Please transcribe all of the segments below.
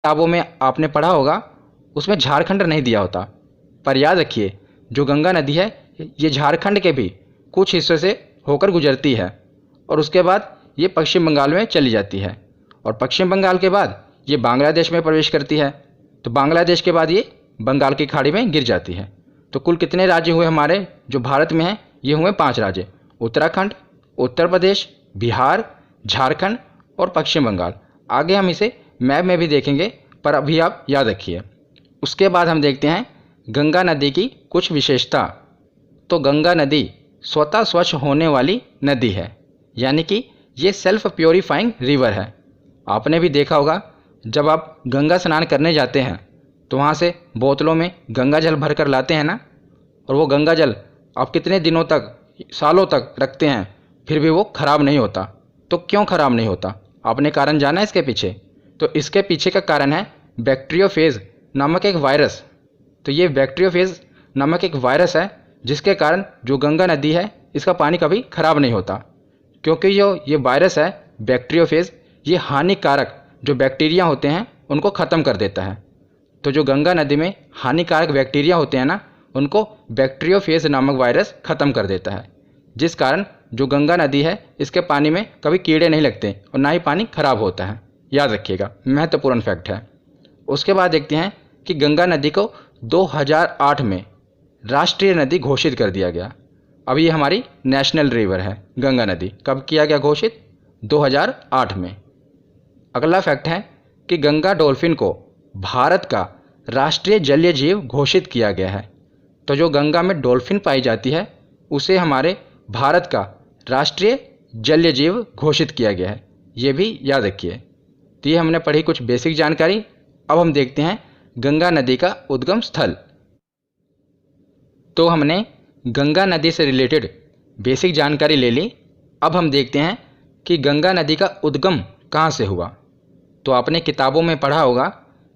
किताबों में आपने पढ़ा होगा, उसमें झारखंड नहीं दिया होता। पर याद रखिए, जो गंगा नदी है ये झारखंड के भी कुछ हिस्सों से होकर गुजरती है और उसके बाद ये पश्चिम बंगाल में चली जाती है और पश्चिम बंगाल के बाद ये बांग्लादेश में प्रवेश करती है। तो बांग्लादेश के बाद ये बंगाल की खाड़ी में गिर जाती है। तो कुल कितने राज्य हुए हमारे जो भारत में हैं? ये हुए 5 राज्य: उत्तराखंड, उत्तर प्रदेश, बिहार, झारखंड और पश्चिम बंगाल। आगे हम इसे मैप में भी देखेंगे, पर अभी आप याद रखिए। उसके बाद हम देखते हैं गंगा नदी की कुछ विशेषता। तो गंगा नदी स्वतः स्वच्छ होने वाली नदी है, यानी कि ये सेल्फ प्योरीफाइंग रिवर है। आपने भी देखा होगा, जब आप गंगा स्नान करने जाते हैं तो वहाँ से बोतलों में गंगा जल भर कर लाते हैं ना, और वो गंगा जल आप कितने दिनों तक, सालों तक रखते हैं, फिर भी वो ख़राब नहीं होता। तो क्यों ख़राब नहीं होता? आपने कारण जाना है इसके पीछे? तो इसके पीछे का कारण है बैक्टीरियोफेज नामक एक वायरस। तो ये बैक्टीरियोफेज नामक एक वायरस है जिसके कारण जो गंगा नदी है इसका पानी कभी ख़राब नहीं होता, क्योंकि जो ये वायरस है बैक्टीरियोफेज, ये हानिकारक जो बैक्टीरिया होते हैं उनको ख़त्म कर देता है। तो जो गंगा नदी में हानिकारक बैक्टीरिया होते हैं ना, उनको बैक्टीरियोफेज नामक वायरस ख़त्म कर देता है, जिस कारण जो गंगा नदी है इसके पानी में कभी कीड़े नहीं लगते और ना ही पानी खराब होता है। याद रखिएगा, महत्वपूर्ण फैक्ट है। उसके बाद देखते हैं कि गंगा नदी को 2008 में राष्ट्रीय नदी घोषित कर दिया गया। अब ये हमारी नेशनल रिवर है गंगा नदी। कब किया गया घोषित? 2008 में। अगला फैक्ट है कि गंगा डॉल्फिन को भारत का राष्ट्रीय जलीय जीव घोषित किया गया है। तो जो गंगा में डॉल्फिन पाई जाती है उसे हमारे भारत का राष्ट्रीय जलीय जीव घोषित किया गया है, ये भी याद रखिए। तो ये हमने पढ़ी कुछ बेसिक जानकारी। अब हम देखते हैं गंगा नदी का उद्गम स्थल। तो हमने गंगा नदी से रिलेटेड बेसिक जानकारी ले ली। अब हम देखते हैं कि गंगा नदी का उद्गम कहाँ से हुआ। तो आपने किताबों में पढ़ा होगा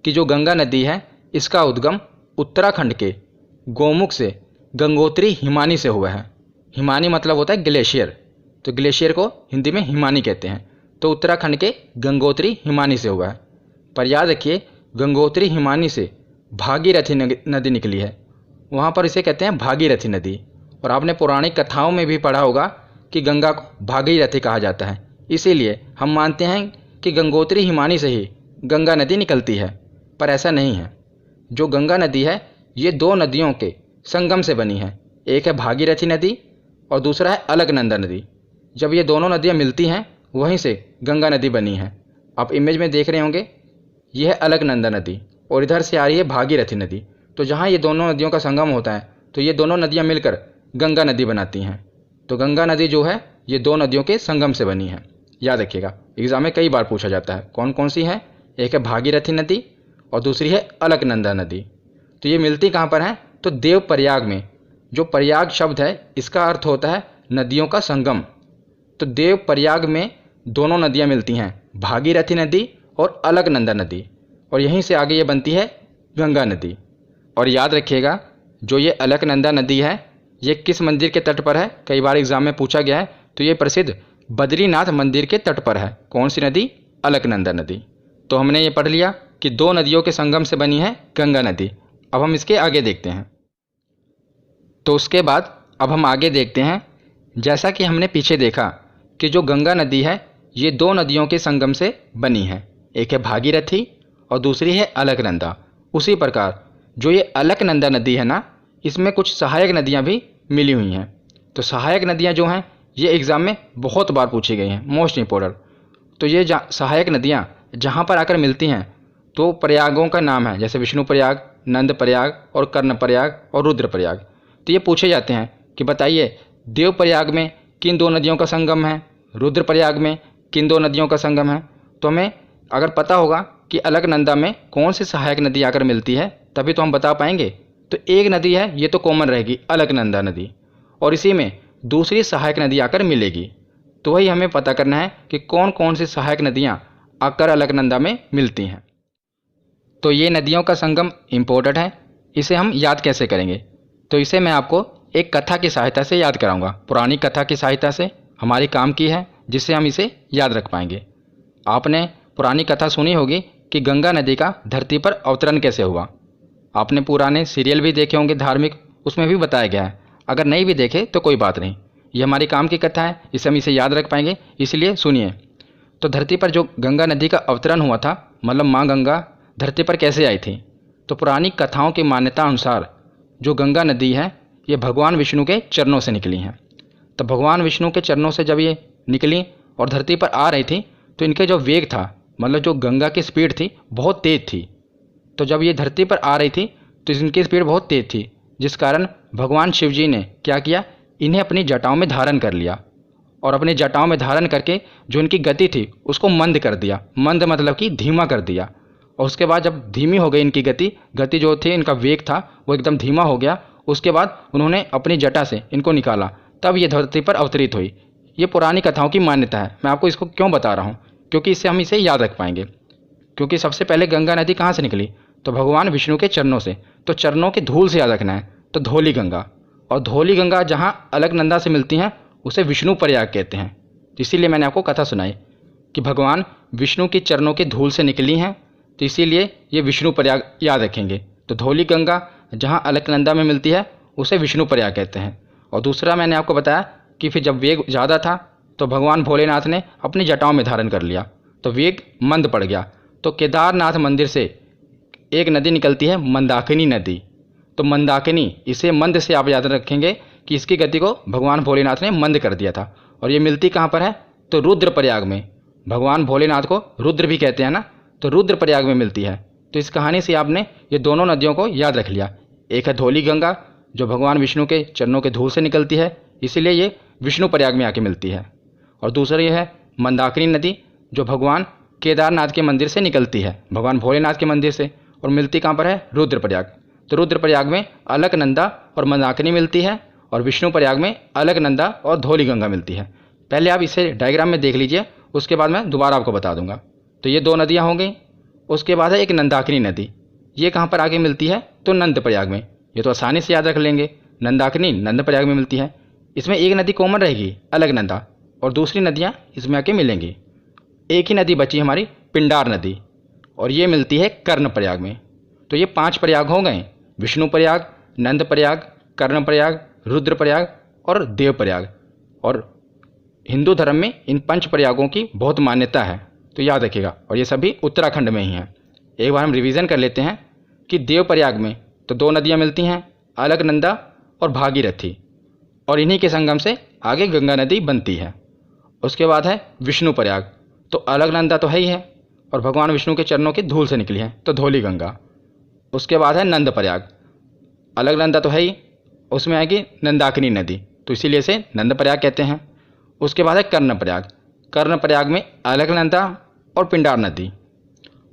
कि जो गंगा नदी है इसका उद्गम उत्तराखंड के गोमुख से गंगोत्री हिमानी से हुआ है। हिमानी मतलब होता है ग्लेशियर, तो ग्लेशियर को हिंदी में हिमानी कहते हैं। तो उत्तराखंड के गंगोत्री हिमानी से हुआ है। पर याद रखिए, गंगोत्री हिमानी से भागीरथी नदी निकली है, वहाँ पर इसे कहते हैं भागीरथी नदी। और आपने पौराणिक कथाओं में भी पढ़ा होगा कि गंगा को भागीरथी कहा जाता है। इसीलिए हम मानते हैं कि गंगोत्री हिमानी से ही गंगा नदी निकलती है, पर ऐसा नहीं है। जो गंगा नदी है ये 2 नदियों के संगम से बनी है। एक है भागीरथी नदी और दूसरा है अलकनंदा नदी। जब ये दोनों नदियाँ मिलती हैं वहीं से गंगा नदी बनी है। आप इमेज में देख रहे होंगे, यह है अलकनंदा नदी और इधर से आ रही है भागीरथी नदी। तो जहाँ ये दोनों नदियों का संगम होता है तो ये दोनों नदियाँ मिलकर गंगा नदी बनाती हैं। तो गंगा नदी जो है ये 2 नदियों के संगम से बनी है। याद रखिएगा, एग्जाम में कई बार पूछा जाता है कौन कौन सी है। एक है भागीरथी नदी और दूसरी है अलकनंदा नदी। तो ये मिलती कहाँ पर है? तो देवप्रयाग में। जो प्रयाग शब्द है इसका अर्थ होता है नदियों का संगम। तो देवप्रयाग में दोनों नदियाँ मिलती हैं, भागीरथी नदी और अलकनंदा नदी, और यहीं से आगे ये बनती है गंगा नदी। और याद रखिएगा, जो ये अलकनंदा नदी है ये किस मंदिर के तट पर है? कई बार एग्जाम में पूछा गया है। तो ये प्रसिद्ध बद्रीनाथ मंदिर के तट पर है। कौन सी नदी? अलकनंदा नदी। तो हमने ये पढ़ लिया कि 2 नदियों के संगम से बनी है गंगा नदी। अब हम इसके आगे देखते हैं। तो उसके बाद अब हम आगे देखते हैं, जैसा कि हमने पीछे देखा कि जो गंगा नदी है ये 2 नदियों के संगम से बनी है। एक है भागीरथी और दूसरी है अलकनंदा। उसी प्रकार जो ये अलकनंदा नदी है ना, इसमें कुछ सहायक नदियाँ भी मिली हुई हैं। तो सहायक नदियाँ जो हैं ये एग्ज़ाम में बहुत बार पूछी गई हैं, मोस्ट इम्पोर्टेंट। तो ये सहायक नदियाँ जहाँ पर आकर मिलती हैं तो प्रयागों का नाम है, जैसे विष्णु प्रयाग, नंद प्रयाग और कर्ण प्रयाग और रुद्र प्रयाग। तो ये पूछे जाते हैं कि बताइए देव प्रयाग में किन 2 नदियों का संगम है, रुद्र प्रयाग में किन 2 नदियों का संगम है। तो हमें अगर पता होगा कि अलकनंदा में कौन सी सहायक नदी आकर मिलती है तभी तो हम बता पाएंगे। तो एक नदी है ये तो कॉमन रहेगी, अलकनंदा नदी, और इसी में दूसरी सहायक नदी आकर मिलेगी। तो वही हमें पता करना है कि कौन कौन सी सहायक नदियाँ आकर अलकनंदा में मिलती हैं। तो ये नदियों का संगम इम्पोर्टेंट है, इसे हम याद कैसे करेंगे? तो इसे मैं आपको एक कथा की सहायता से याद कराऊंगा। पुरानी कथा की सहायता से हमारी काम की है, जिससे हम इसे याद रख पाएंगे। आपने पुरानी कथा सुनी होगी कि गंगा नदी का धरती पर अवतरण कैसे हुआ। आपने पुराने सीरियल भी देखे होंगे धार्मिक, उसमें भी बताया गया है। अगर नहीं भी देखे तो कोई बात नहीं, ये हमारी काम की कथा है, इसे हम इसे याद रख पाएंगे, इसलिए सुनिए। तो धरती पर जो गंगा नदी का अवतरण हुआ था, मतलब माँ गंगा धरती पर कैसे आई थी। तो पुरानी कथाओं की मान्यता अनुसार जो गंगा नदी है ये भगवान विष्णु के चरणों से निकली हैं। तो भगवान विष्णु के चरणों से जब ये निकली और धरती पर आ रही थी तो इनके जो वेग था, मतलब जो गंगा की स्पीड थी, बहुत तेज़ थी। तो जब ये धरती पर आ रही थी तो इनकी स्पीड बहुत तेज़ थी, जिस कारण भगवान शिव जी ने क्या किया, इन्हें अपनी जटाओं में धारण कर लिया और अपनी जटाओं में धारण करके जो इनकी गति थी उसको मंद कर दिया। मंद मतलब कि धीमा कर दिया। और उसके बाद जब धीमी हो गई इनकी गति जो थी, इनका वेग था वो एकदम धीमा हो गया। उसके बाद उन्होंने अपनी जटा से इनको निकाला, तब ये धरती पर अवतरित हुई। ये पुरानी कथाओं की मान्यता है। मैं आपको इसको क्यों बता रहा हूँ, क्योंकि इससे हम इसे याद रख पाएंगे। क्योंकि सबसे पहले गंगा नदी कहाँ से निकली, तो भगवान विष्णु के चरणों से। तो चरणों के धूल से याद रखना है, तो धौली गंगा। और धौली गंगा जहाँ अलकनंदा से मिलती हैं उसे विष्णु प्रयाग कहते हैं। इसीलिए मैंने आपको कथा सुनाई कि भगवान विष्णु के चरणों के धूल से निकली हैं, तो इसीलिए ये विष्णु प्रयाग याद रखेंगे। तो धौली गंगा जहाँ अलकनंदा में मिलती है उसे विष्णु प्रयाग कहते हैं। और दूसरा मैंने आपको बताया कि फिर जब वेग ज़्यादा था तो भगवान भोलेनाथ ने अपनी जटाओं में धारण कर लिया, तो वेग मंद पड़ गया। तो केदारनाथ मंदिर से एक नदी निकलती है, मंदाकिनी नदी। तो मंदाकिनी, इसे मंद से आप याद रखेंगे कि इसकी गति को भगवान भोलेनाथ ने मंद कर दिया था। और ये मिलती कहाँ पर है, तो रुद्रप्रयाग में। भगवान भोलेनाथ को रुद्र भी कहते हैं ना, तो रुद्रप्रयाग में मिलती है। तो इस कहानी से आपने ये दोनों नदियों को याद रख लिया। एक है धौली गंगा जो भगवान विष्णु के चरणों के धूल से निकलती है, इसीलिए ये विष्णु प्रयाग में आके मिलती है। और दूसरी है मंदाकिनी नदी जो भगवान केदारनाथ के मंदिर से निकलती है, भगवान भोलेनाथ के मंदिर से, और मिलती कहाँ पर है, रुद्रप्रयाग। तो रुद्रप्रयाग में अलकनंदा और मंदाकिनी मिलती है और विष्णु प्रयाग में अलकनंदा और धौली गंगा मिलती है। पहले आप इसे डायग्राम में देख लीजिए, उसके बाद मैं दोबारा आपको बता दूंगा। तो ये दो नदियाँ हो गई। उसके बाद है एक नंदाकिनी नदी, ये कहाँ पर आके मिलती है, तो नंद प्रयाग में। ये तो आसानी से याद रख लेंगे, नंदाकिनी नंद प्रयाग में मिलती है। इसमें एक नदी कॉमन रहेगी अलकनंदा, और दूसरी नदियाँ इसमें आके मिलेंगी। एक ही नदी बची हमारी पिंडार नदी, और ये मिलती है कर्ण प्रयाग में। तो ये 5 प्रयाग हो गए, विष्णु प्रयाग, नंद प्रयाग, कर्ण प्रयाग, रुद्र प्रयाग और देव प्रयाग। और हिंदू धर्म में इन 5 प्रयागों की बहुत मान्यता है, तो याद रखिएगा। और ये सभी उत्तराखंड में ही हैं। एक बार हम रिवीजन कर लेते हैं कि देव प्रयाग में तो 2 नदियाँ मिलती हैं, अलकनंदा और भागीरथी, और इन्हीं के संगम से आगे गंगा नदी बनती है। उसके बाद है विष्णु प्रयाग, तो अलकनंदा तो है ही है और भगवान विष्णु के चरणों की धूल से निकली है, तो धौली गंगा। उसके बाद है नंद प्रयाग, अलकनंदा तो है ही, उसमें आएगी नंदाकिनी नदी, तो इसीलिए इसे नंद प्रयाग कहते हैं। उसके बाद है कर्ण प्रयाग, कर्ण प्रयाग में अलकनंदा और पिंडार नदी।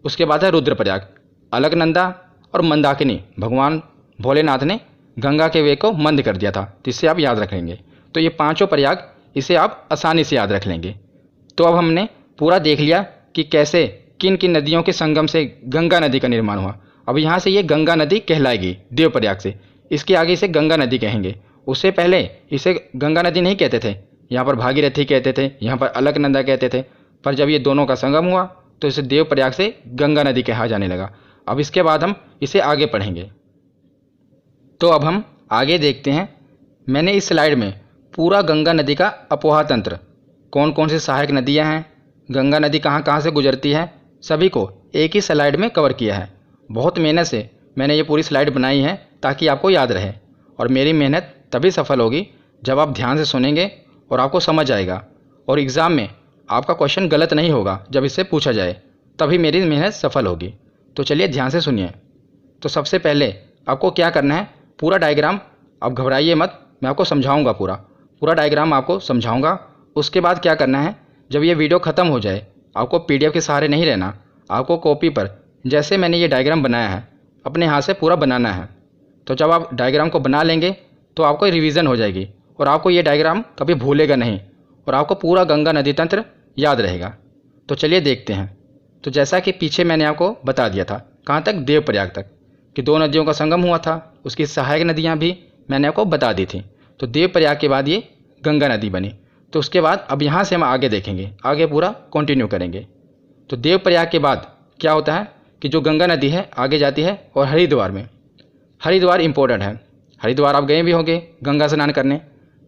उसके बाद है रुद्र प्रयाग, अलकनंदा और मंदाकिनी, भगवान भोलेनाथ ने गंगा के वेग को मंद कर दिया था, जिससे आप याद रख लेंगे। तो ये 5 प्रयाग, इसे आप आसानी से याद रख लेंगे। तो अब हमने पूरा देख लिया कि कैसे किन किन नदियों के संगम से गंगा नदी का निर्माण हुआ। अब यहाँ से ये गंगा नदी कहलाएगी देव प्रयाग से, इसके आगे इसे गंगा नदी कहेंगे। उससे पहले इसे गंगा नदी नहीं कहते थे, यहाँ पर भागीरथी कहते थे, यहाँ पर अलकनंदा कहते थे। पर जब ये दोनों का संगम हुआ तो इसे देव प्रयाग से गंगा नदी कहा जाने लगा। अब इसके बाद हम इसे आगे पढ़ेंगे। तो अब हम आगे देखते हैं। मैंने इस स्लाइड में पूरा गंगा नदी का अपोहा तंत्र, कौन कौन सी सहायक नदियाँ हैं, गंगा नदी कहाँ कहाँ से गुजरती है, सभी को एक ही स्लाइड में कवर किया है। बहुत मेहनत से मैंने ये पूरी स्लाइड बनाई है ताकि आपको याद रहे। और मेरी मेहनत तभी सफल होगी जब आप ध्यान से सुनेंगे और आपको समझ आएगा, और एग्ज़ाम में आपका क्वेश्चन गलत नहीं होगा जब इससे पूछा जाए, तभी मेरी मेहनत सफल होगी। तो चलिए ध्यान से सुनिए। तो सबसे पहले आपको क्या करना है, पूरा डायग्राम, आप घबराइए मत, मैं आपको समझाऊंगा, पूरा डायग्राम आपको समझाऊंगा। उसके बाद क्या करना है, जब ये वीडियो ख़त्म हो जाए, आपको PDF के सहारे नहीं रहना, आपको कॉपी पर जैसे मैंने ये डायग्राम बनाया है अपने हाथ से पूरा बनाना है। तो जब आप डायग्राम को बना लेंगे तो आपको रिवीजन हो जाएगी और आपको ये डायग्राम कभी भूलेगा नहीं, और आपको पूरा गंगा नदी तंत्र याद रहेगा। तो चलिए देखते हैं। तो जैसा कि पीछे मैंने आपको बता दिया था, कहाँ तक, देव प्रयाग तक, कि 2 नदियों का संगम हुआ था, उसकी सहायक नदियाँ भी मैंने आपको बता दी थी। तो देव प्रयाग के बाद ये गंगा नदी बनी। तो उसके बाद अब यहाँ से हम आगे देखेंगे, आगे पूरा कंटिन्यू करेंगे। तो देव प्रयाग के बाद क्या होता है कि जो गंगा नदी है आगे जाती है और हरिद्वार में, हरिद्वार इम्पोर्टेंट है। हरिद्वार आप गए भी होंगे गंगा स्नान करने।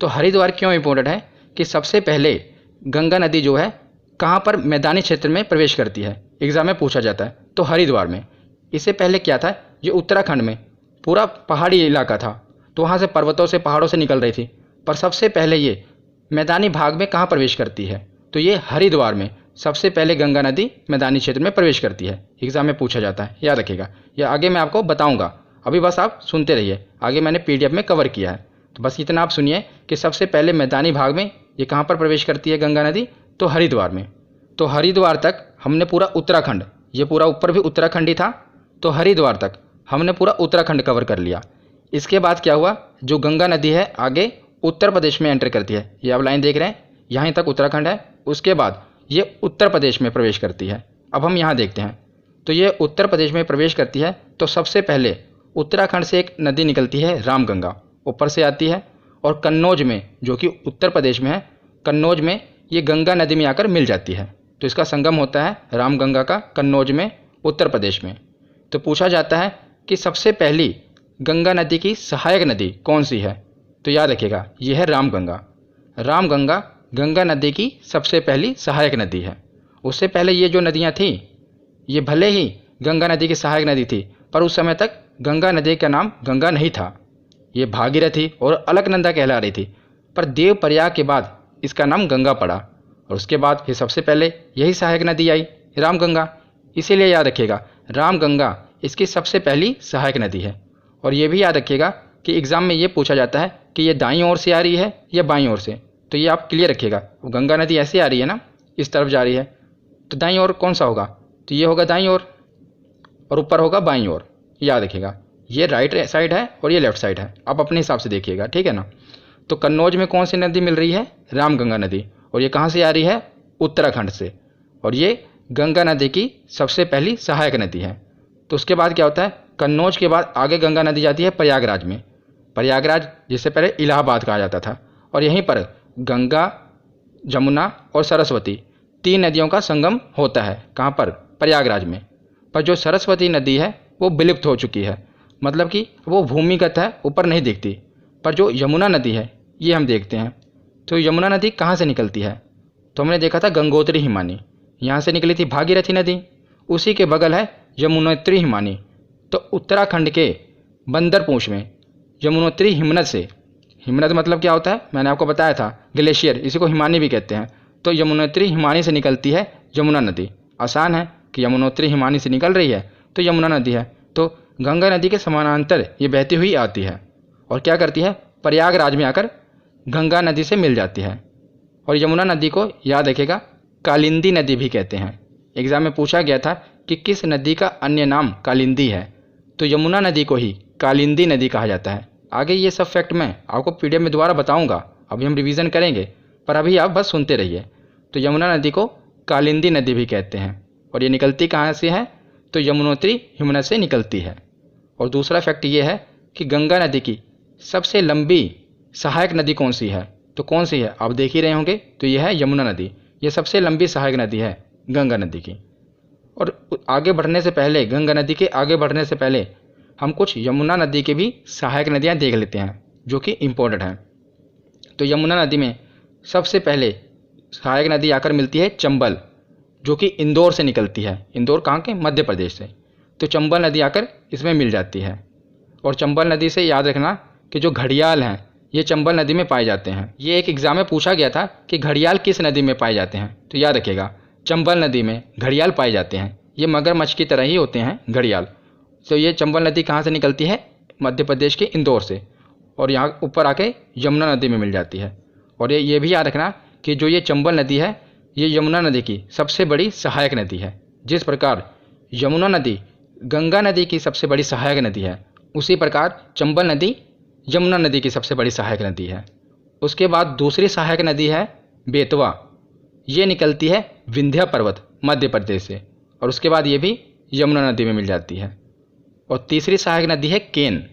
तो हरिद्वार क्यों इम्पोर्टेंट है कि सबसे पहले गंगा नदी जो है कहाँ पर मैदानी क्षेत्र में प्रवेश करती है, एग्जाम में पूछा जाता है, तो हरिद्वार में। इससे पहले क्या था, ये उत्तराखंड में पूरा पहाड़ी इलाका था, तो वहाँ से पर्वतों से पहाड़ों से निकल रही थी। पर सबसे पहले ये मैदानी भाग में कहाँ प्रवेश करती है, तो ये हरिद्वार में सबसे पहले गंगा नदी मैदानी क्षेत्र में प्रवेश करती है। एग्जाम में पूछा जाता है, याद रखिएगा। या आगे मैं आपको बताऊंगा, अभी बस आप सुनते रहिए, आगे मैंने पीडीएफ में कवर किया है। तो बस इतना आप सुनिए कि सबसे पहले मैदानी भाग में ये कहाँ पर प्रवेश करती है गंगा नदी, तो हरिद्वार में। तो हरिद्वार तक हमने पूरा उत्तराखंड, ये पूरा ऊपर भी उत्तराखंड ही था, तो हरिद्वार तक हमने पूरा उत्तराखंड कवर कर लिया। इसके बाद क्या हुआ, जो गंगा नदी है आगे उत्तर प्रदेश में एंटर करती है। ये आप लाइन देख रहे हैं, यहाँ तक उत्तराखंड है, उसके बाद ये उत्तर प्रदेश में प्रवेश करती है। अब हम यहाँ देखते हैं, तो ये उत्तर प्रदेश में प्रवेश करती है। तो सबसे पहले उत्तराखंड से एक नदी निकलती है रामगंगा, ऊपर से आती है और कन्नौज में, जो कि उत्तर प्रदेश में है, कन्नौज में ये गंगा नदी में आकर मिल जाती है। तो इसका संगम होता है रामगंगा का कन्नौज में, उत्तर प्रदेश में। तो पूछा जाता है कि सबसे पहली गंगा नदी की सहायक नदी कौन सी है, तो याद रखिएगा ये है रामगंगा। रामगंगा गंगा नदी की सबसे पहली सहायक नदी है। उससे पहले ये जो नदियाँ थीं, ये भले ही गंगा नदी की सहायक नदी थी, पर उस समय तक गंगा नदी का नाम गंगा नहीं था, ये भागीरथी और अलकनंदा कहला रही थी। पर देवप्रयाग के बाद इसका नाम गंगा पड़ा, और उसके बाद फिर सबसे पहले यही सहायक नदी आई, रामगंगा। इसीलिए याद रखिएगा रामगंगा इसकी सबसे पहली सहायक नदी है। और ये भी याद रखिएगा कि एग्ज़ाम में ये पूछा जाता है कि ये दाईं ओर से आ रही है या बाईं ओर से, तो ये आप क्लियर रखिएगा। गंगा नदी ऐसे आ रही है ना, इस तरफ जा रही है, तो दाईं ओर कौन सा होगा, तो ये होगा दाईं ओर, और ऊपर होगा बाईं ओर। याद रखिएगा ये राइट साइड है और ये लेफ्ट साइड है, आप अपने हिसाब से देखिएगा, ठीक है ना। तो कन्नौज में कौन सी नदी मिल रही है, रामगंगा नदी, और ये कहाँ से आ रही है, उत्तराखंड से, और ये गंगा नदी की सबसे पहली सहायक नदी है। तो उसके बाद क्या होता है, कन्नौज के बाद आगे गंगा नदी जाती है प्रयागराज में। प्रयागराज जिससे पहले इलाहाबाद कहा जाता था, और यहीं पर गंगा, जमुना और सरस्वती तीन नदियों का संगम होता है। कहाँ पर, प्रयागराज में। पर जो सरस्वती नदी है वो विलुप्त हो चुकी है, मतलब कि वो भूमिगत है, ऊपर नहीं दिखती। पर जो यमुना नदी है ये हम देखते हैं। तो यमुना नदी कहाँ से निकलती है, तो हमने देखा था गंगोत्री हिमानी, यहाँ से निकली थी भागीरथी नदी, उसी के बगल है यमुनोत्री हिमानी। तो उत्तराखंड के बंदरपूंछ में यमुनोत्री हिमनद से, हिमनद मतलब क्या होता है, मैंने आपको बताया था ग्लेशियर, इसी को हिमानी भी कहते हैं। तो यमुनोत्री हिमानी से निकलती है यमुना नदी। आसान है कि यमुनोत्री हिमानी से निकल रही है तो यमुना नदी है। तो गंगा नदी के समानांतर ये बहती हुई आती है और क्या करती है, प्रयागराज में आकर गंगा नदी से मिल जाती है। और यमुना नदी को याद रखेगा कालिंदी नदी भी कहते हैं। एग्जाम में पूछा गया था कि किस नदी का अन्य नाम कालिंदी है, तो यमुना नदी को ही कालिंदी नदी कहा जाता है। आगे ये सब फैक्ट मैं आपको पीडीएफ में दोबारा बताऊंगा, अभी हम रिवीजन करेंगे, पर अभी आप बस सुनते रहिए। तो यमुना नदी को कालिंदी नदी भी कहते हैं, और ये निकलती कहाँ से है, तो यमुनोत्री हिमनद से निकलती है। और दूसरा फैक्ट ये है कि गंगा नदी की सबसे लंबी सहायक नदी कौन सी है, तो कौन सी है आप देख ही रहे होंगे, तो ये है यमुना नदी। ये सबसे लंबी सहायक नदी है गंगा नदी की। और आगे बढ़ने से पहले, गंगा नदी के आगे बढ़ने से पहले हम कुछ यमुना नदी के भी सहायक नदियाँ देख लेते हैं जो कि इम्पोर्टेंट हैं। तो यमुना नदी में सबसे पहले सहायक नदी आकर मिलती है चंबल, जो कि इंदौर से निकलती है। इंदौर कहाँ के, मध्य प्रदेश से। तो चंबल नदी आकर इसमें मिल जाती है। और चंबल नदी से याद रखना कि जो घड़ियाल हैं ये चंबल नदी में पाए जाते हैं। ये एक एग्जाम में पूछा गया था कि घड़ियाल किस नदी में पाए जाते हैं, तो याद रखिएगा चंबल नदी में घड़ियाल पाए जाते हैं। ये मगरमच्छ की तरह ही होते हैं घड़ियाल। तो ये चंबल नदी कहाँ से निकलती है, मध्य प्रदेश के इंदौर से, और यहाँ ऊपर आके यमुना नदी में मिल जाती है। और ये भी याद रखना कि जो ये चंबल नदी है ये यमुना नदी की सबसे बड़ी सहायक नदी है। जिस प्रकार यमुना नदी गंगा नदी की सबसे बड़ी सहायक नदी है, उसी प्रकार चंबल नदी यमुना नदी की सबसे बड़ी सहायक नदी है। उसके बाद दूसरी सहायक नदी है बेतवा, ये निकलती है विंध्य पर्वत मध्य प्रदेश से, और उसके बाद ये भी यमुना नदी में मिल जाती है। और तीसरी सहायक नदी है केन,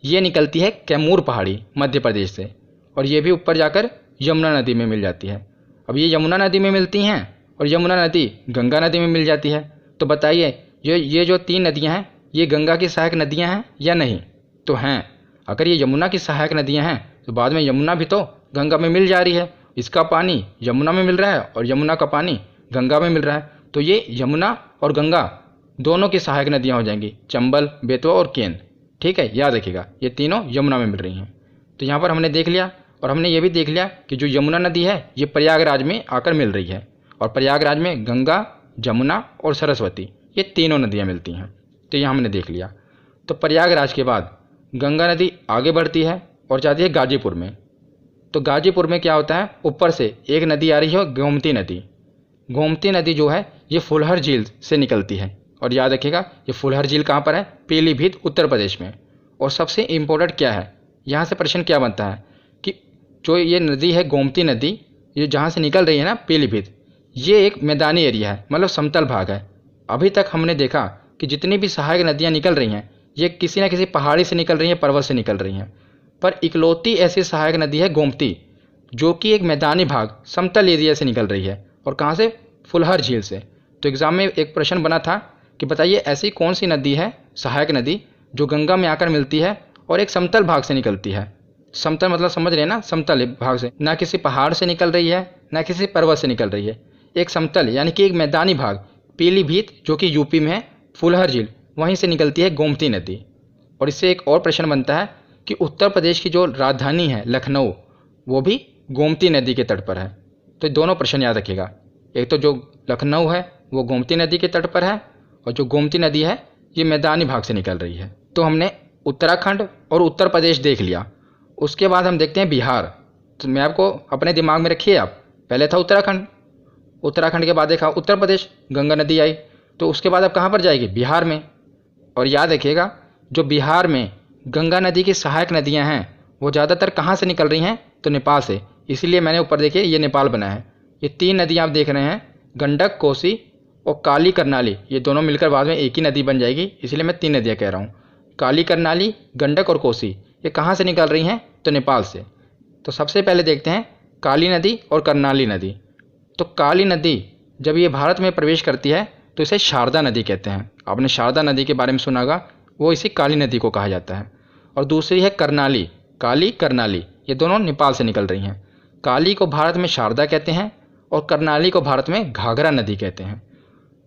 ये निकलती है कैमूर पहाड़ी मध्य प्रदेश से, और ये भी ऊपर जाकर यमुना नदी में मिल जाती है। अब ये यमुना नदी में मिलती हैं और यमुना नदी गंगा नदी में मिल जाती है, तो बताइए ये जो 3 नदियाँ हैं ये गंगा की सहायक नदियाँ हैं या नहीं? तो हैं। अगर ये यमुना की सहायक नदियाँ हैं तो बाद में यमुना भी तो गंगा में मिल जा रही है। इसका पानी यमुना में मिल रहा है और यमुना का पानी गंगा में मिल रहा है, तो ये यमुना और गंगा दोनों की सहायक नदियाँ हो जाएंगी, चंबल, बेतवा और केन। ठीक है, याद रखिएगा ये तीनों यमुना में मिल रही हैं। तो यहाँ पर हमने देख लिया, और हमने ये भी देख लिया कि जो यमुना नदी है ये प्रयागराज में आकर मिल रही है, और प्रयागराज में गंगा, जमुना और सरस्वती ये तीनों नदियाँ मिलती हैं। तो ये हमने देख लिया। तो प्रयागराज के बाद गंगा नदी आगे बढ़ती है और जाती है गाजीपुर में। तो गाजीपुर में क्या होता है, ऊपर से एक नदी आ रही है, गोमती नदी। गोमती नदी जो है ये फुलहर झील से निकलती है, और याद रखिएगा ये फुलहर झील कहाँ पर है, पीलीभीत उत्तर प्रदेश में। और सबसे इम्पोर्टेंट क्या है, यहाँ से प्रश्न क्या बनता है कि जो ये नदी है गोमती नदी, ये जहाँ से निकल रही है ना पीलीभीत, ये एक मैदानी एरिया है, मतलब समतल भाग है। अभी तक हमने देखा कि जितनी भी सहायक नदियाँ निकल रही हैं ये किसी न किसी पहाड़ी से निकल रही हैं, पर्वत से निकल रही हैं, पर इकलौती ऐसी सहायक नदी है गोमती, जो कि एक मैदानी भाग समतल एरिया से निकल रही है। और कहाँ से, फुलहर झील से। तो एग्ज़ाम में एक प्रश्न बना था कि बताइए ऐसी कौन सी नदी है सहायक नदी जो गंगा में आकर मिलती है और एक समतल भाग से निकलती है। समतल मतलब समझ रहे हैं ना, समतल भाग से, ना किसी पहाड़ से निकल रही है ना किसी पर्वत से निकल रही है, एक समतल यानी कि एक मैदानी भाग, पीलीभीत जो कि यूपी में है, फुलहर झील वहीं से निकलती है गोमती नदी। और इससे एक और प्रश्न बनता है कि उत्तर प्रदेश की जो राजधानी है लखनऊ, वो भी गोमती नदी के तट पर है। तो दोनों प्रश्न याद रखिएगा, एक तो जो लखनऊ है वो गोमती नदी के तट पर है, और जो गोमती नदी है ये मैदानी भाग से निकल रही है। तो हमने उत्तराखंड और उत्तर प्रदेश देख लिया। उसके बाद हम देखते हैं बिहार। तो मैं आपको अपने दिमाग में रखिए आप, पहले था उत्तराखंड, उत्तराखंड के बाद देखा उत्तर प्रदेश, गंगा नदी आई, तो उसके बाद अब कहाँ पर जाएगी, बिहार में। और याद रखिएगा जो बिहार में गंगा नदी की सहायक नदियाँ हैं वो ज़्यादातर कहाँ से निकल रही हैं, तो नेपाल से। इसीलिए मैंने ऊपर देखिए ये नेपाल बना है। ये 3 नदियाँ आप देख रहे हैं, गंडक, कोसी और काली करनाली, ये दोनों मिलकर बाद में एक ही नदी बन जाएगी, इसलिए मैं 3 नदियाँ कह रहा हूँ। काली करनाली, गंडक और कोसी ये कहाँ से निकल रही हैं, तो नेपाल से। तो सबसे पहले देखते हैं काली नदी और करनाली नदी। तो काली नदी जब ये भारत में प्रवेश करती है तो इसे शारदा नदी कहते हैं। आपने शारदा नदी के बारे में सुना होगा, वो इसी काली नदी को कहा जाता है। और दूसरी है करनाली, काली करनाली, ये दोनों नेपाल से निकल रही हैं। काली को भारत में शारदा कहते हैं और करनाली को भारत में घाघरा नदी कहते हैं।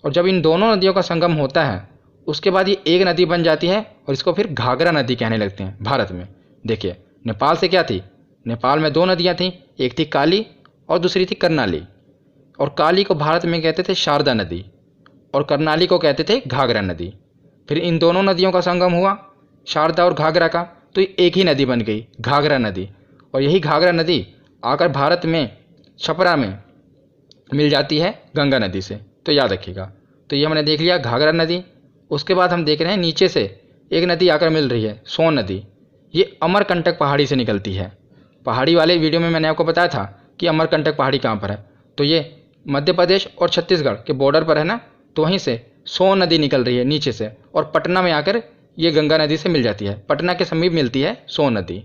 और जब इन दोनों नदियों का संगम होता है उसके बाद ये एक नदी बन जाती है और इसको फिर घाघरा नदी कहने लगते हैं भारत में। देखिए नेपाल से क्या थी, नेपाल में 2 नदियाँ थीं, एक थी काली और दूसरी थी करनाली। और काली को भारत में कहते थे शारदा नदी और करनाली को कहते थे घाघरा नदी। फिर इन दोनों नदियों का संगम हुआ, शारदा और घाघरा का, तो एक ही नदी बन गई, घाघरा नदी। और यही घाघरा नदी आकर भारत में छपरा में मिल जाती है गंगा नदी से। तो याद रखिएगा। तो ये हमने देख लिया घाघरा नदी। उसके बाद हम देख रहे हैं नीचे से एक नदी आकर मिल रही है, सोन नदी। ये अमरकंटक पहाड़ी से निकलती है। पहाड़ी वाले वीडियो में मैंने आपको बताया था कि अमरकंटक पहाड़ी कहाँ पर है, तो ये मध्य प्रदेश और छत्तीसगढ़ के बॉर्डर पर है ना। तो वहीं से सोन नदी निकल रही है नीचे से और पटना में आकर ये गंगा नदी से मिल जाती है। पटना के समीप मिलती है सोन नदी।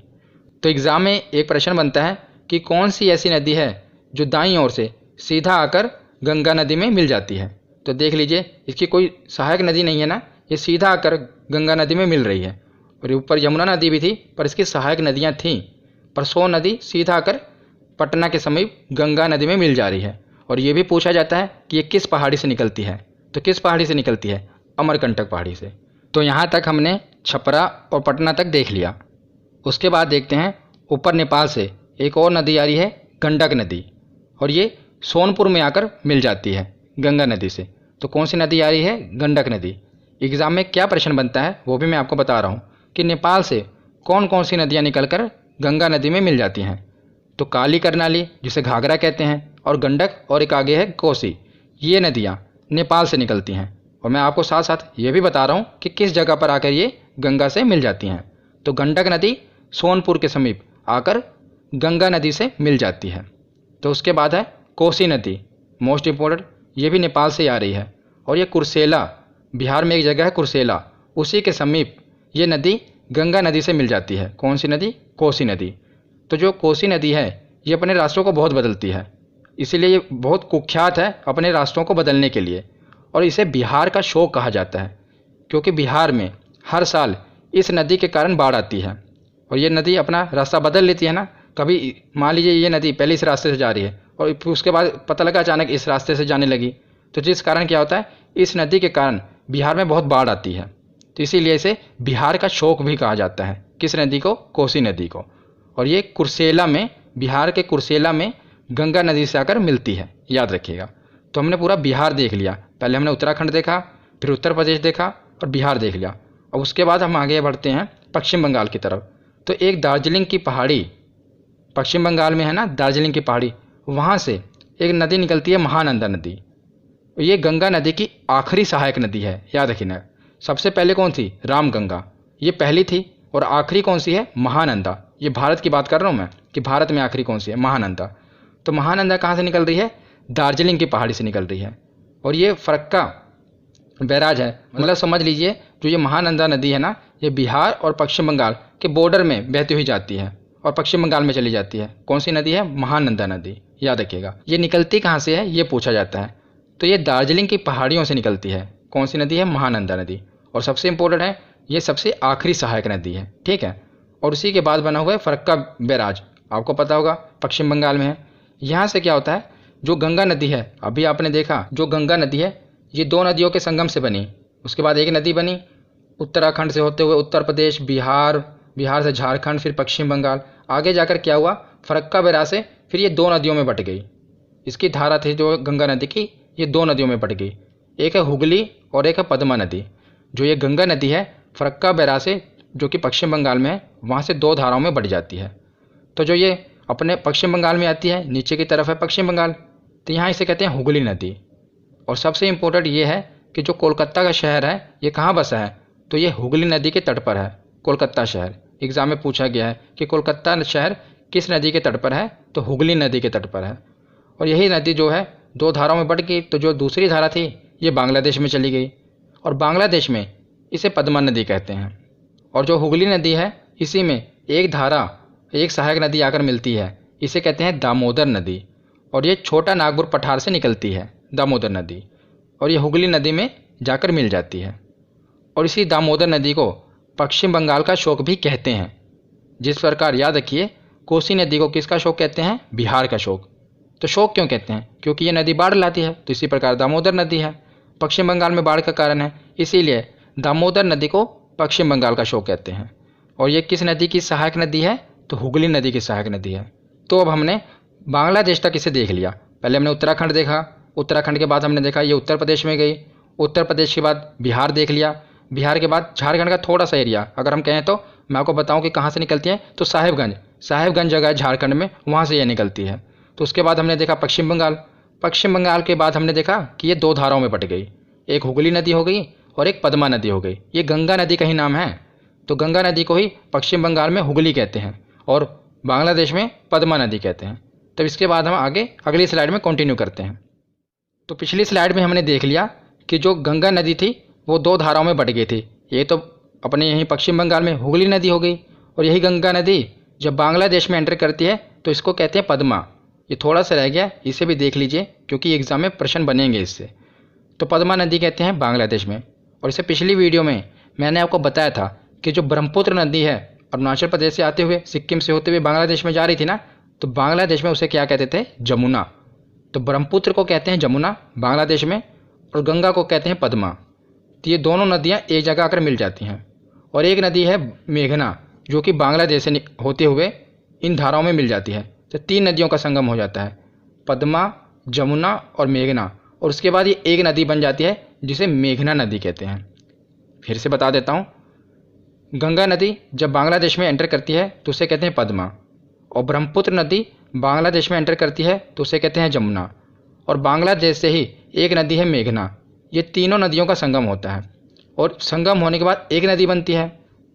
तो एग्ज़ाम में एक प्रश्न बनता है कि कौन सी ऐसी नदी है जो दाईं ओर से सीधा आकर गंगा नदी में मिल जाती है। तो देख लीजिए इसकी कोई सहायक नदी नहीं है ना, ये सीधा आकर गंगा नदी में मिल रही है। और ऊपर यमुना नदी भी थी पर इसकी सहायक नदियाँ थीं, पर सोन नदी सीधा आकर पटना के समीप गंगा नदी में मिल जा रही है। और ये भी पूछा जाता है कि ये किस पहाड़ी से निकलती है, तो किस पहाड़ी से निकलती है, अमरकंटक पहाड़ी से। तो यहाँ तक हमने छपरा और पटना तक देख लिया। उसके बाद देखते हैं ऊपर नेपाल से एक और नदी आ रही है, गंडक नदी, और ये सोनपुर में आकर मिल जाती है गंगा नदी से। तो कौन सी नदी आ रही है, गंडक नदी। एग्ज़ाम में क्या प्रश्न बनता है वो भी मैं आपको बता रहा हूँ कि नेपाल से कौन कौन सी नदियाँ निकलकर गंगा नदी में मिल जाती हैं। तो काली करनाली जिसे घाघरा कहते हैं, और गंडक, और एक आगे है कोसी, ये नदियाँ नेपाल से निकलती हैं। और मैं आपको साथ साथ ये भी बता रहा हूँ कि किस जगह पर आकर ये गंगा से मिल जाती हैं। तो गंडक नदी सोनपुर के समीप आकर गंगा नदी से मिल जाती है। तो उसके बाद है कोसी नदी, मोस्ट इम्पोर्टेंट, ये भी नेपाल से आ रही है। और ये कुर्सेला, बिहार में एक जगह है कुर्सेला, उसी के समीप ये नदी गंगा नदी से मिल जाती है। कौन सी नदी, कोसी नदी। तो जो कोसी नदी है ये अपने रास्तों को बहुत बदलती है, इसीलिए ये बहुत कुख्यात है अपने रास्तों को बदलने के लिए। और इसे बिहार का शोक कहा जाता है, क्योंकि बिहार में हर साल इस नदी के कारण बाढ़ आती है और ये नदी अपना रास्ता बदल लेती है ना। कभी मान लीजिए ये नदी पहले इस रास्ते से जा रही है और फिर उसके बाद पता लगा अचानक इस रास्ते से जाने लगी, तो जिस कारण क्या होता है, इस नदी के कारण बिहार में बहुत बाढ़ आती है। तो इसीलिए इसे बिहार का शोक भी कहा जाता है। किस नदी को? कोसी नदी को। और ये कुर्सेला में, बिहार के कुर्सेला में गंगा नदी से आकर मिलती है, याद रखिएगा। तो हमने पूरा बिहार देख लिया। पहले हमने उत्तराखंड देखा, फिर उत्तर प्रदेश देखा और बिहार देख लिया। और उसके बाद हम आगे बढ़ते हैं पश्चिम बंगाल की तरफ। तो एक दार्जिलिंग की पहाड़ी, पश्चिम बंगाल में है ना दार्जिलिंग की पहाड़ी, वहाँ से एक नदी निकलती है, महानंदा नदी। ये गंगा नदी की आखिरी सहायक नदी है, याद रखिएगा। सबसे पहले कौन थी? रामगंगा, ये पहली थी। और आखिरी कौन सी है? महानंदा। ये भारत की बात कर रहा हूँ मैं कि भारत में आखिरी कौन सी है? महानंदा। तो महानंदा कहाँ से निकल रही है? दार्जिलिंग की पहाड़ी से निकल रही है। और ये फरक्का बैराज है, मतलब समझ लीजिए जो ये महानंदा नदी है ना, ये बिहार और पश्चिम बंगाल के बॉर्डर में बहती हुई जाती है और पश्चिम बंगाल में चली जाती है। कौन सी नदी है? महानंदा नदी, याद रखिएगा। ये निकलती कहाँ से है, ये पूछा जाता है। तो ये दार्जिलिंग की पहाड़ियों से निकलती है। कौन सी नदी है? महानंदा नदी। और सबसे इंपॉर्टेंट है, ये सबसे आखिरी सहायक नदी है, ठीक है। और उसी के बाद बना हुआ है फरक्का बैराज, आपको पता होगा पश्चिम बंगाल में है। यहाँ से क्या होता है, जो गंगा नदी है, अभी आपने देखा जो गंगा नदी है ये दो नदियों के संगम से बनी, उसके बाद एक नदी बनी उत्तराखंड से होते हुए उत्तर प्रदेश, बिहार, बिहार से झारखंड, फिर पश्चिम बंगाल, आगे जाकर क्या हुआ, फरक्का बैराज से फिर ये दो नदियों में बट गई। इसकी धारा थी जो गंगा नदी की, ये दो नदियों में बट गई। एक है हुगली और एक है पद्मा नदी। जो ये गंगा नदी है फरक्का बैराज से, जो कि पश्चिम बंगाल में है, वहाँ से दो धाराओं में बट जाती है। तो जो ये अपने पश्चिम बंगाल में आती है, नीचे की तरफ है पश्चिम बंगाल, तो यहाँ इसे कहते हैं हुगली नदी। और सबसे इम्पोर्टेंट ये है कि जो कोलकाता का शहर है ये कहाँ बसा है, तो ये हुगली नदी के तट पर है, कोलकाता शहर। एग्जाम में पूछा गया है कि कोलकाता शहर किस नदी के तट पर है, तो हुगली नदी के तट पर है। और यही नदी जो है दो धाराओं में बट गई, तो जो दूसरी धारा थी ये बांग्लादेश में चली गई और बांग्लादेश में इसे पद्मा नदी कहते हैं। और जो हुगली नदी है इसी में एक धारा, एक सहायक नदी आकर मिलती है, इसे कहते हैं दामोदर नदी। और ये छोटा नागपुर पठार से निकलती है दामोदर नदी, और ये हुगली नदी में जाकर मिल जाती है। और इसी दामोदर नदी को पश्चिम बंगाल का शोक भी कहते हैं। जिस प्रकार याद रखिए, कोसी नदी को किसका शोक कहते हैं? बिहार का शोक। तो शोक क्यों कहते हैं? क्योंकि ये नदी बाढ़ लाती है। तो इसी प्रकार दामोदर नदी है, पश्चिम बंगाल में बाढ़ का कारण है, इसीलिए दामोदर नदी को पश्चिम बंगाल का शोक कहते हैं। और ये किस नदी की सहायक नदी है? तो हुगली नदी की सहायक नदी है। तो अब हमने बांग्लादेश तक इसे देख लिया। पहले हमने उत्तराखंड देखा, उत्तराखंड के बाद हमने देखा ये उत्तर प्रदेश में गई, उत्तर प्रदेश के बाद बिहार देख लिया, बिहार के बाद झारखंड का थोड़ा सा एरिया अगर हम कहें तो मैं आपको बताऊं कि कहाँ से निकलती है, तो साहेबगंज जगह है झारखंड में, वहाँ से ये निकलती है। तो उसके बाद हमने देखा पश्चिम बंगाल, पश्चिम बंगाल के बाद हमने देखा कि ये दो धाराओं में बट गई, एक हुगली नदी हो गई और एक पद्मा नदी हो गई। ये गंगा नदी का ही नाम है, तो गंगा नदी को ही पश्चिम बंगाल में हुगली कहते हैं और बांग्लादेश में पद्मा नदी कहते हैं। तब इसके बाद हम आगे अगली स्लाइड में कंटिन्यू करते हैं। तो पिछली स्लाइड में हमने देख लिया कि जो गंगा नदी थी वो दो धाराओं में बट गई थी। ये तो अपने यहीं पश्चिम बंगाल में हुगली नदी हो गई, और यही गंगा नदी जब बांग्लादेश में एंटर करती है तो इसको कहते हैं पद्मा। ये थोड़ा सा रह गया, इसे भी देख लीजिए क्योंकि एग्जाम में प्रश्न बनेंगे इससे। तो पद्मा नदी कहते हैं बांग्लादेश में। और इसे पिछली वीडियो में मैंने आपको बताया था कि जो ब्रह्मपुत्र नदी है अरुणाचल प्रदेश से आते हुए, सिक्किम से होते हुए बांग्लादेश में जा रही थी ना, तो बांग्लादेश में उसे क्या कहते थे? जमुना। तो ब्रह्मपुत्र को कहते हैं जमुना बांग्लादेश में, और गंगा को कहते हैं पद्मा। तो ये दोनों नदियाँ एक जगह आकर मिल जाती हैं। और एक नदी है मेघना, जो कि बांग्लादेश से होते हुए इन धाराओं में मिल जाती है। तो तीन नदियों का संगम हो जाता है, पद्मा, जमुना और मेघना। और उसके बाद ये एक नदी बन जाती है जिसे मेघना नदी कहते हैं। फिर से बता देता हूँ, गंगा नदी जब बांग्लादेश में एंटर करती है तो उसे कहते हैं पद्मा, और ब्रह्मपुत्र नदी बांग्लादेश में एंटर करती है तो उसे कहते हैं जमुना, और बांग्लादेश से ही एक नदी है मेघना। ये तीनों नदियों का संगम होता है, और संगम होने के बाद एक नदी बनती है।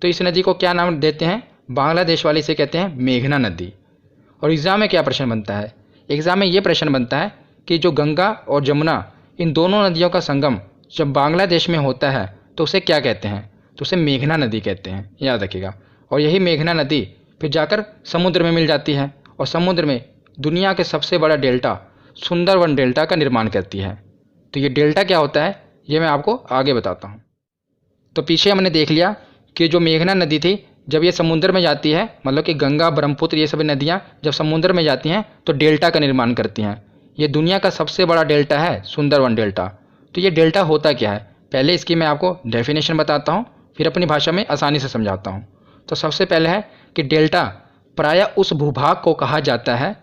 तो इस नदी को क्या नाम देते हैं? बांग्लादेश वाली से कहते हैं मेघना नदी। और एग्ज़ाम में क्या प्रश्न बनता है? एग्ज़ाम में ये प्रश्न बनता है कि जो गंगा और जमुना इन दोनों नदियों का संगम जब बांग्लादेश में होता है तो उसे क्या कहते हैं? तो उसे मेघना नदी कहते हैं, याद रखिएगा। और यही मेघना नदी फिर जाकर समुद्र में मिल जाती है, और समुद्र में दुनिया के सबसे बड़ा डेल्टा सुंदरवन डेल्टा का निर्माण करती है। तो ये डेल्टा क्या होता है? ये मैं आपको आगे बताता हूँ। तो पीछे हमने देख लिया कि जो मेघना नदी थी, जब ये समुद्र में जाती है, मतलब कि गंगा, ब्रह्मपुत्र, ये सभी नदियाँ जब समुद्र में जाती हैं तो डेल्टा का निर्माण करती हैं। ये दुनिया का सबसे बड़ा डेल्टा है, सुंदरवन डेल्टा। तो ये डेल्टा होता क्या है, पहले इसकी मैं आपको डेफिनेशन बताता हूँ, फिर अपनी भाषा में आसानी से समझाता हूँ। तो सबसे पहले है कि डेल्टा प्रायः उस भूभाग को कहा जाता है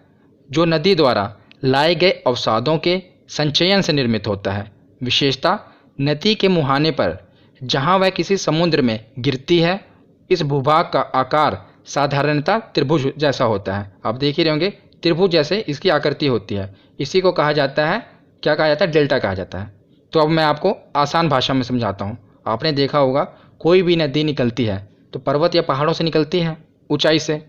जो नदी द्वारा लाए गए अवसादों के संचयन से निर्मित होता है। विशेषता, नदी के मुहाने पर जहाँ वह किसी समुद्र में गिरती है, इस भूभाग का आकार साधारणतः त्रिभुज जैसा होता है। आप देख ही रहे होंगे, त्रिभुज जैसे इसकी आकृति होती है। इसी को कहा जाता है, क्या कहा जाता है, डेल्टा कहा जाता है। तो अब मैं आपको आसान भाषा में समझाता हूँ। आपने देखा होगा कोई भी नदी निकलती है तो पर्वत या पहाड़ों से निकलती है, ऊंचाई से।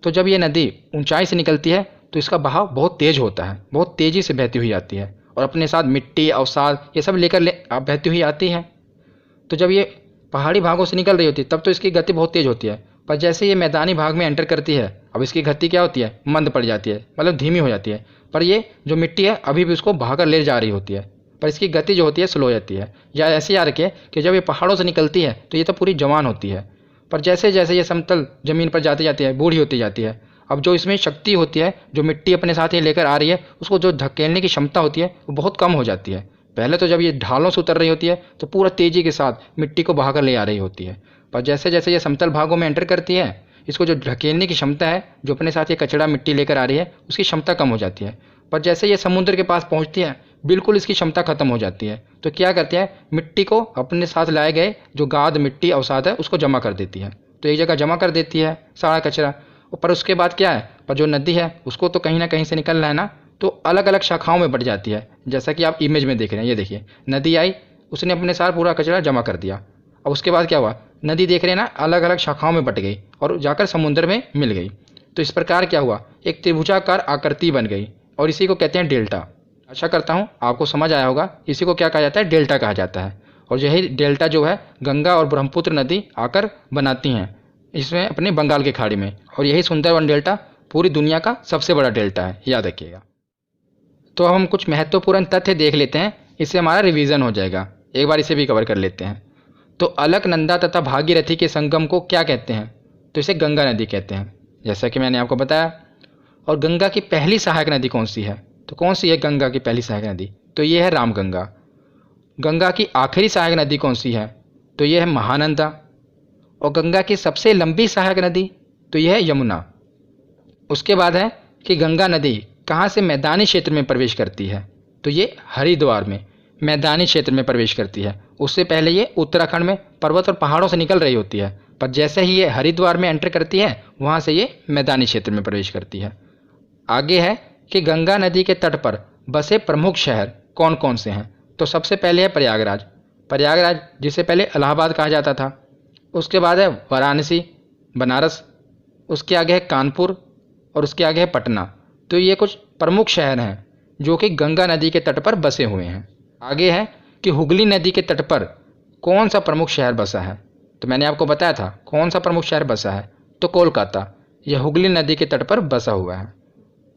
तो जब ये नदी ऊंचाई से निकलती है तो इसका बहाव बहुत तेज होता है, बहुत तेज़ी से बहती हुई आती है और अपने साथ मिट्टी, अवसाद ये सब लेकर बहती हुई आती है। तो जब ये पहाड़ी भागों से निकल रही होती है तब तो इसकी गति बहुत तेज़ होती है, पर जैसे ये मैदानी भाग में एंटर करती है, अब इसकी गति क्या होती है, मंद पड़ जाती है, मतलब धीमी हो जाती है। पर ये जो मिट्टी है अभी भी उसको बहाकर ले जा रही होती है, पर इसकी गति जो होती है स्लो हो जाती है। या ऐसे याद रखिए कि जब ये पहाड़ों से निकलती है तो ये तो पूरी जवान होती है, पर जैसे जैसे ये समतल ज़मीन पर जाती जाती है, बूढ़ी होती जाती है। अब जो इसमें शक्ति होती है, जो मिट्टी अपने साथ ये लेकर आ रही है, उसको जो धकेलने की क्षमता होती है वो बहुत कम हो जाती है। पहले तो जब ये ढालों से उतर रही होती है तो पूरा तेज़ी के साथ मिट्टी को बहाकर ले आ रही होती है, पर जैसे जैसे ये समतल भागों में एंटर करती है, इसको जो ढकेलने की क्षमता है, जो अपने साथ ये कचरा मिट्टी लेकर आ रही है, उसकी क्षमता कम हो जाती है। पर जैसे ये समुद्र के पास पहुंचती है बिल्कुल इसकी क्षमता खत्म हो जाती है। तो क्या करती है, मिट्टी को अपने साथ लाए गए जो गाद, मिट्टी, अवसाद है उसको जमा कर देती है। तो एक जगह जमा कर देती है सारा कचरा। पर उसके बाद क्या है, पर जो नदी है उसको तो कहीं ना कहीं से निकलना है ना, तो अलग अलग शाखाओं में बढ़ जाती है। जैसा कि आप इमेज में देख रहे हैं, ये देखिए नदी आई, उसने अपने साथ पूरा कचरा जमा कर दिया। अब उसके बाद क्या हुआ, नदी देख रहे हैं ना, अलग अलग शाखाओं में बट गई और जाकर समुद्र में मिल गई। तो इस प्रकार क्या हुआ, एक त्रिभुजाकार आकृति बन गई और इसी को कहते हैं डेल्टा। आशा करता हूँ आपको समझ आया होगा, इसी को क्या कहा जाता है, डेल्टा कहा जाता है। और यही डेल्टा जो है गंगा और ब्रह्मपुत्र नदी आकर बनाती हैं इसमें अपने बंगाल की खाड़ी में, और यही सुंदरवन डेल्टा पूरी दुनिया का सबसे बड़ा डेल्टा है, याद रखिएगा। तो अब हम कुछ महत्वपूर्ण तथ्य देख लेते हैं, इससे हमारा रिवीजन हो जाएगा। एक बार इसे भी कवर कर लेते हैं। तो अलकनंदा तथा भागीरथी के संगम को क्या कहते हैं, तो इसे गंगा नदी कहते हैं, जैसा कि मैंने आपको बताया। और गंगा की पहली सहायक नदी कौन सी है, तो कौन सी है गंगा की पहली सहायक नदी, तो ये है रामगंगा। गंगा की आखिरी सहायक नदी कौन सी है, तो ये है महानंदा। और गंगा की सबसे लंबी सहायक नदी, तो यह है यमुना। उसके बाद है कि गंगा नदी कहाँ से मैदानी क्षेत्र में प्रवेश करती है, तो ये हरिद्वार में मैदानी क्षेत्र में प्रवेश करती है। उससे पहले ये उत्तराखंड में पर्वत और पहाड़ों से निकल रही होती है, पर जैसे ही ये हरिद्वार में एंटर करती है वहाँ से ये मैदानी क्षेत्र में प्रवेश करती है। आगे है कि गंगा नदी के तट पर बसे प्रमुख शहर कौन कौन से हैं, तो सबसे पहले है प्रयागराज। प्रयागराज जिसे पहले इलाहाबाद कहा जाता था। उसके बाद है वाराणसी, बनारस। उसके आगे है कानपुर और उसके आगे है पटना। तो ये कुछ प्रमुख शहर हैं जो कि गंगा नदी के तट पर बसे हुए हैं। आगे है कि हुगली नदी के तट पर कौन सा प्रमुख शहर बसा है, तो मैंने आपको बताया था कौन सा प्रमुख शहर बसा है, तो कोलकाता। यह हुगली नदी के तट पर बसा हुआ है।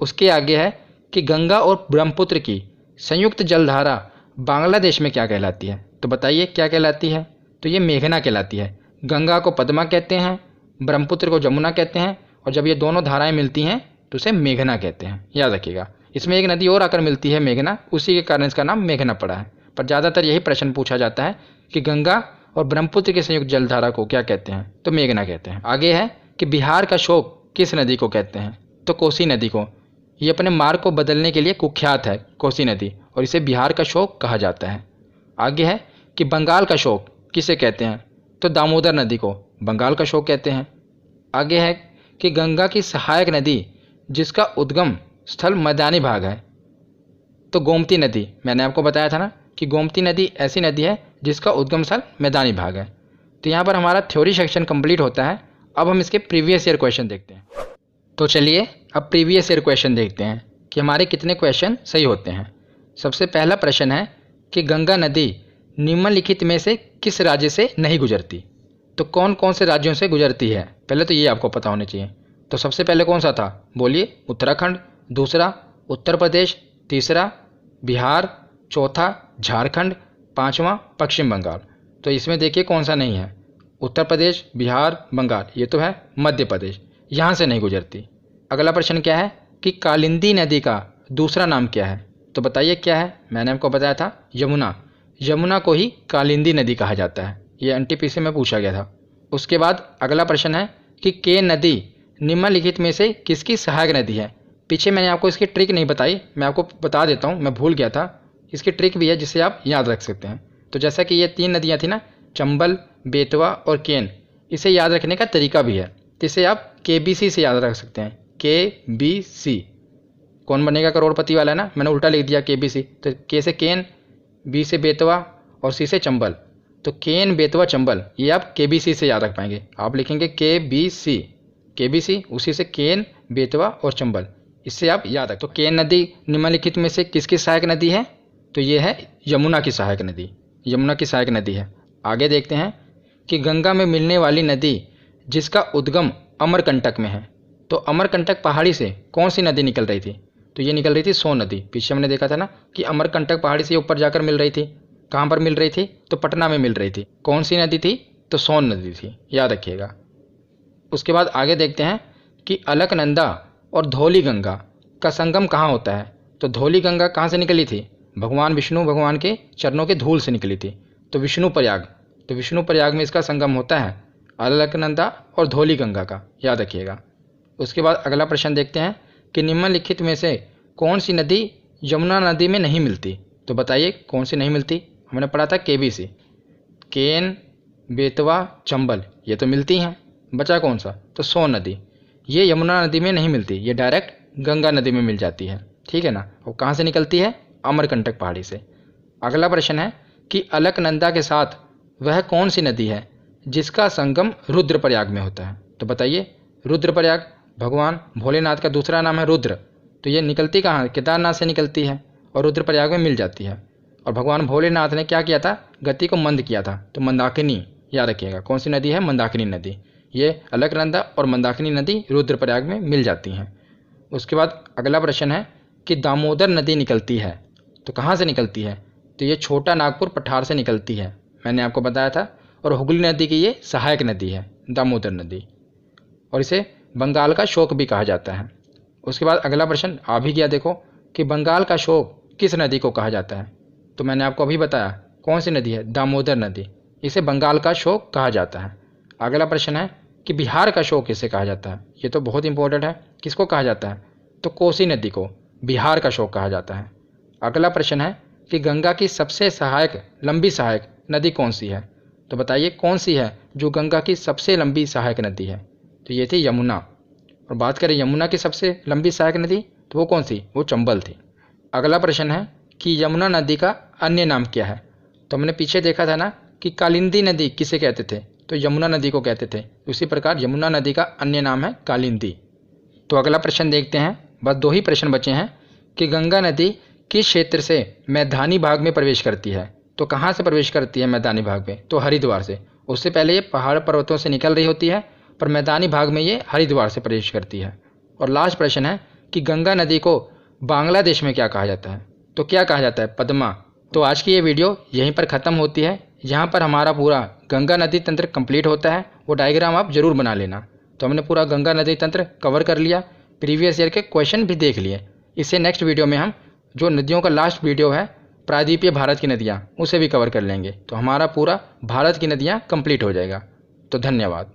उसके आगे है कि गंगा और ब्रह्मपुत्र की संयुक्त जलधारा बांग्लादेश में क्या कहलाती है, तो बताइए क्या कहलाती है, तो ये मेघना कहलाती है। गंगा को पद्मा कहते हैं, ब्रह्मपुत्र को जमुना कहते हैं, और जब ये दोनों धाराएं मिलती हैं तो उसे मेघना कहते हैं, याद रखिएगा। इसमें एक नदी और आकर मिलती है मेघना, उसी के कारण इसका नाम मेघना पड़ा है। पर ज़्यादातर यही प्रश्न पूछा जाता है कि गंगा और ब्रह्मपुत्र की संयुक्त जलधारा को क्या कहते हैं, तो मेघना कहते हैं। आगे है कि बिहार का शोक किस नदी को कहते हैं, तो कोसी नदी को। ये अपने मार्ग को बदलने के लिए कुख्यात है कोसी नदी, और इसे बिहार का शोक कहा जाता है। आगे है कि बंगाल का शोक किसे कहते हैं, तो दामोदर नदी को बंगाल का शोक कहते हैं। आगे है कि गंगा की सहायक नदी जिसका उद्गम स्थल मैदानी भाग है, तो गोमती नदी। मैंने आपको बताया था ना कि गोमती नदी ऐसी नदी है जिसका उद्गम स्थल मैदानी भाग है। तो यहाँ पर हमारा थ्योरी सेक्शन कंप्लीट होता है। अब हम इसके प्रीवियस ईयर क्वेश्चन देखते हैं। तो चलिए अब प्रीवियस ईयर क्वेश्चन देखते हैं कि हमारे कितने क्वेश्चन सही होते हैं। सबसे पहला प्रश्न है कि गंगा नदी निम्नलिखित में से किस राज्य से नहीं गुजरती, तो कौन कौन से राज्यों से गुजरती है, पहले तो ये आपको पता होना चाहिए। तो सबसे पहले कौन सा था, बोलिए, उत्तराखंड। दूसरा उत्तर प्रदेश। तीसरा बिहार। चौथा झारखंड। 5वां पश्चिम बंगाल। तो इसमें देखिए कौन सा नहीं है, उत्तर प्रदेश, बिहार, बंगाल, ये तो है मध्य प्रदेश, यहाँ से नहीं गुजरती। अगला प्रश्न क्या है कि कालिंदी नदी का दूसरा नाम क्या है? तो बताइए क्या है? मैंने आपको बताया था यमुना। यमुना को ही कालिंदी नदी कहा जाता है, ये एनटीपीसी में पूछा गया था। उसके बाद अगला प्रश्न है कि केन नदी निम्नलिखित में से किसकी सहायक नदी है? पीछे मैंने आपको इसकी ट्रिक नहीं बताई, मैं आपको बता देता हूँ, मैं भूल गया था। इसकी ट्रिक भी है जिसे आप याद रख सकते हैं। तो जैसा कि ये 3 नदियाँ थी ना, चंबल, बेतवा और केन, इसे याद रखने का तरीका भी है। तो इसे आप KBC से याद रख सकते हैं, KBC। कौन बनेगा करोड़पति वाला ना, मैंने उल्टा लिख दिया KBC। तो K से केन, B से बेतवा और C से चंबल। तो केन, बेतवा, चंबल, ये आप KBC से याद रख पाएंगे। आप लिखेंगे KBC, उसी से केन, बेतवा और चंबल, इससे आप याद रखें। तो केन नदी निम्नलिखित में से किसकी सहायक नदी है? तो ये है यमुना की सहायक नदी, यमुना की सहायक नदी है। आगे देखते हैं कि गंगा में मिलने वाली नदी जिसका उद्गम अमरकंटक में है। तो अमरकंटक पहाड़ी से कौन सी नदी निकल रही थी? तो ये निकल रही थी सोन नदी। पीछे हमने देखा था ना कि अमरकंटक पहाड़ी से ऊपर जाकर मिल रही थी। कहाँ पर मिल रही थी? तो पटना में मिल रही थी। कौन सी नदी थी? तो सोन नदी थी, याद रखिएगा। उसके बाद आगे देखते हैं कि अलकनंदा और धौली गंगा का संगम कहाँ होता है? तो धौली गंगा कहाँ से निकली थी? भगवान विष्णु भगवान के चरणों के धूल से निकली थी, तो विष्णु प्रयाग। तो विष्णु प्रयाग में इसका संगम होता है, अलकनंदा और धौली गंगा का, याद रखिएगा। उसके बाद अगला प्रश्न देखते हैं कि निम्नलिखित में से कौन सी नदी यमुना नदी में नहीं मिलती? तो बताइए कौन सी नहीं मिलती? हमने पढ़ा था KBC, केन, बेतवा, चंबल, ये तो मिलती हैं। बचा कौन सा? तो सोन नदी। ये यमुना नदी में नहीं मिलती, ये डायरेक्ट गंगा नदी में मिल जाती है, ठीक है ना। और कहाँ से निकलती है? अमरकंटक पहाड़ी से। अगला प्रश्न है कि अलकनंदा के साथ वह कौन सी नदी है जिसका संगम रुद्रप्रयाग में होता है? तो बताइए, रुद्रप्रयाग भगवान भोलेनाथ का दूसरा नाम है रुद्र। तो ये निकलती कहाँ? केदारनाथ से निकलती है और रुद्रप्रयाग में मिल जाती है। और भगवान भोलेनाथ ने क्या किया था? गति को मंद किया था। तो मंदाकिनी, याद रखिएगा। कौन सी नदी है? मंदाकिनी नदी। ये अलकनंदा और मंदाकिनी नदी रुद्रप्रयाग में मिल जाती हैं। उसके बाद अगला प्रश्न है कि दामोदर नदी निकलती है, तो कहाँ से निकलती है? तो ये छोटा नागपुर पठार से निकलती है, मैंने आपको बताया था। और हुगली नदी की ये सहायक नदी है, दामोदर नदी, और इसे बंगाल का शोक भी कहा जाता है। उसके बाद अगला प्रश्न आ भी गया, देखो कि बंगाल का शोक किस नदी को कहा जाता है? तो मैंने आपको अभी बताया कौन सी नदी है? दामोदर नदी, इसे बंगाल का शोक कहा जाता है। अगला प्रश्न है कि बिहार का शोक किसे कहा जाता है? ये तो बहुत इंपॉर्टेंट है, किसको कहा जाता है? तो कोसी नदी को बिहार का शोक कहा जाता है। अगला प्रश्न है कि गंगा की सबसे लंबी सहायक नदी कौन सी है? तो बताइए कौन सी है जो गंगा की सबसे लंबी सहायक नदी है? तो ये थी यमुना। और बात करें यमुना की सबसे लंबी सहायक नदी, तो वो कौन सी? वो चंबल थी। अगला प्रश्न है कि यमुना नदी का अन्य नाम क्या है? तो हमने पीछे देखा था ना कि कालिंदी नदी किसे कहते थे? तो यमुना नदी को कहते थे। उसी प्रकार यमुना नदी का अन्य नाम है कालिंदी। तो अगला प्रश्न देखते हैं, बस 2 ही प्रश्न बचे हैं कि गंगा नदी किस क्षेत्र से मैदानी भाग में प्रवेश करती है? तो कहाँ से प्रवेश करती है मैदानी भाग में? तो हरिद्वार से। उससे पहले ये पहाड़ पर्वतों से निकल रही होती है, पर मैदानी भाग में ये हरिद्वार से प्रवेश करती है। और लास्ट प्रश्न है कि गंगा नदी को बांग्लादेश में क्या कहा जाता है? तो क्या कहा जाता है? पद्मा। तो आज की ये वीडियो यहीं पर ख़त्म होती है। यहाँ पर हमारा पूरा गंगा नदी तंत्र कंप्लीट होता है, वो डायग्राम आप जरूर बना लेना। तो हमने पूरा गंगा नदी तंत्र कवर कर लिया, प्रीवियस ईयर के क्वेश्चन भी देख लिए। इससे नेक्स्ट वीडियो में हम जो नदियों का लास्ट वीडियो है, प्रायद्वीपीय भारत की नदियाँ, उसे भी कवर कर लेंगे। तो हमारा पूरा भारत की नदियाँ कंप्लीट हो जाएगा। तो धन्यवाद।